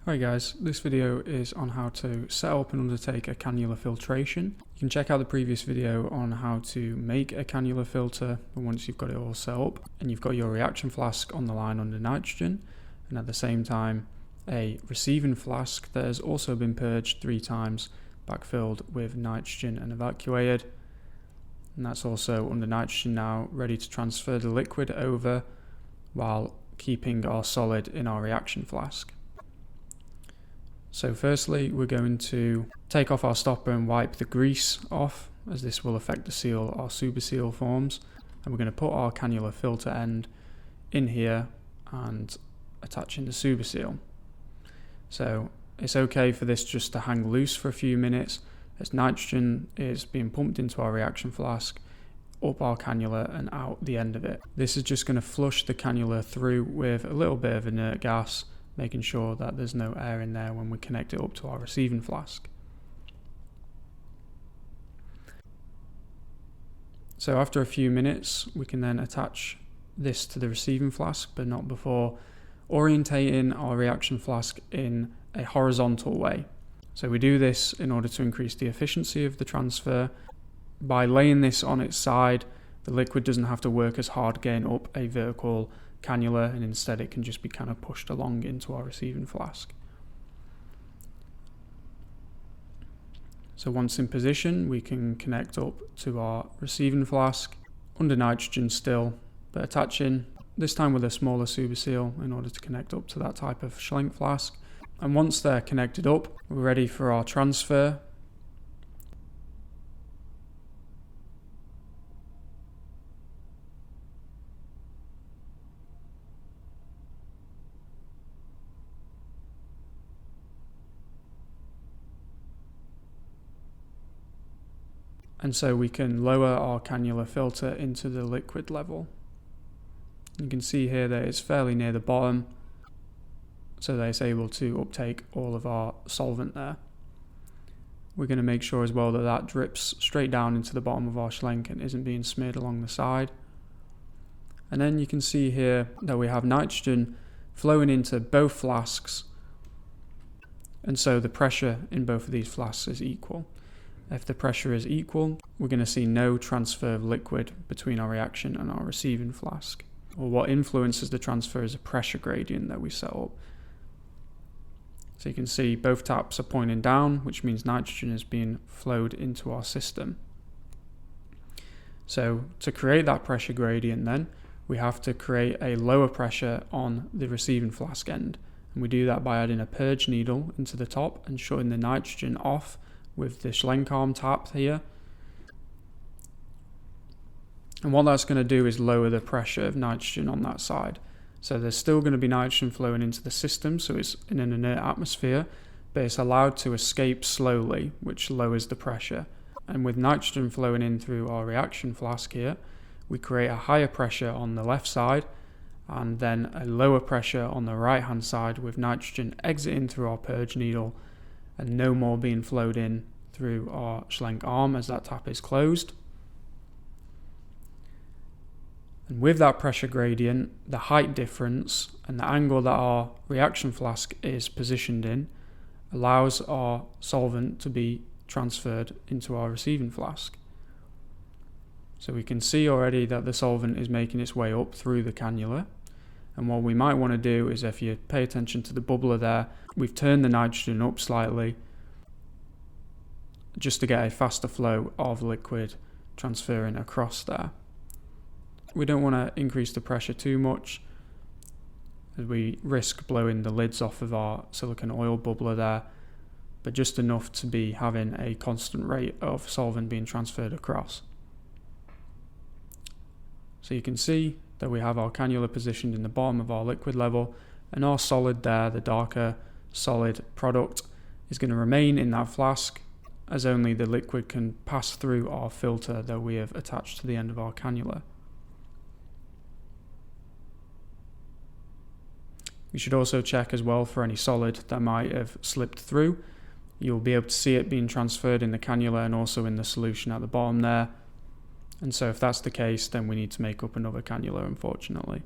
Hi guys, this video is on how to set up and undertake a cannula filtration. You can check out the previous video on how to make a cannula filter once you've got it all set up and you've got your reaction flask on the line under nitrogen, and at the same time a receiving flask that has also been purged 3 times, backfilled with nitrogen and evacuated, and that's also under nitrogen now, ready to transfer the liquid over while keeping our solid in our reaction flask. So firstly, we're going to take off our stopper and wipe the grease off, as this will affect the seal our super seal forms. And we're going to put our cannula filter end in here and attach in the super seal. So it's okay for this just to hang loose for a few minutes as nitrogen is being pumped into our reaction flask, up our cannula and out the end of it. This is just going to flush the cannula through with a little bit of inert gas, making sure that there's no air in there when we connect it up to our receiving flask. So after a few minutes, we can then attach this to the receiving flask, but not before orientating our reaction flask in a horizontal way. So we do this in order to increase the efficiency of the transfer. By laying this on its side, the liquid doesn't have to work as hard getting up a vertical cannula, and instead it can just be kind of pushed along into our receiving flask. So once in position, we can connect up to our receiving flask under nitrogen still, but attaching this time with a smaller super seal in order to connect up to that type of Schlenk flask. And once they're connected up, we're ready for our transfer. And so we can lower our cannula filter into the liquid level. You can see here that it's fairly near the bottom, so that it's able to uptake all of our solvent there. We're going to make sure as well that that drips straight down into the bottom of our Schlenk and isn't being smeared along the side. And then you can see here that we have nitrogen flowing into both flasks, and so the pressure in both of these flasks is equal. If the pressure is equal, we're going to see no transfer of liquid between our reaction and our receiving flask. Or what influences the transfer is a pressure gradient that we set up. So you can see both taps are pointing down, which means nitrogen is being flowed into our system. So to create that pressure gradient then, we have to create a lower pressure on the receiving flask end. And we do that by adding a purge needle into the top and shutting the nitrogen off with the Schlenk arm tap here. And what that's going to do is lower the pressure of nitrogen on that side. So there's still going to be nitrogen flowing into the system, so it's in an inert atmosphere, but it's allowed to escape slowly, which lowers the pressure. And with nitrogen flowing in through our reaction flask here, we create a higher pressure on the left side and then a lower pressure on the right hand side, with nitrogen exiting through our purge needle and no more being flowed in through our Schlenk arm as that tap is closed. And with that pressure gradient, the height difference and the angle that our reaction flask is positioned in allows our solvent to be transferred into our receiving flask. So we can see already that the solvent is making its way up through the cannula. And what we might want to do is, if you pay attention to the bubbler there, we've turned the nitrogen up slightly just to get a faster flow of liquid transferring across there. We don't want to increase the pressure too much, as we risk blowing the lids off of our silicone oil bubbler there, but just enough to be having a constant rate of solvent being transferred across. So you can see that we have our cannula positioned in the bottom of our liquid level, and our solid there, the darker solid product, is going to remain in that flask, as only the liquid can pass through our filter that we have attached to the end of our cannula. You should also check as well for any solid that might have slipped through. You'll be able to see it being transferred in the cannula and also in the solution at the bottom there. And so if that's the case, then we need to make up another cannula, unfortunately.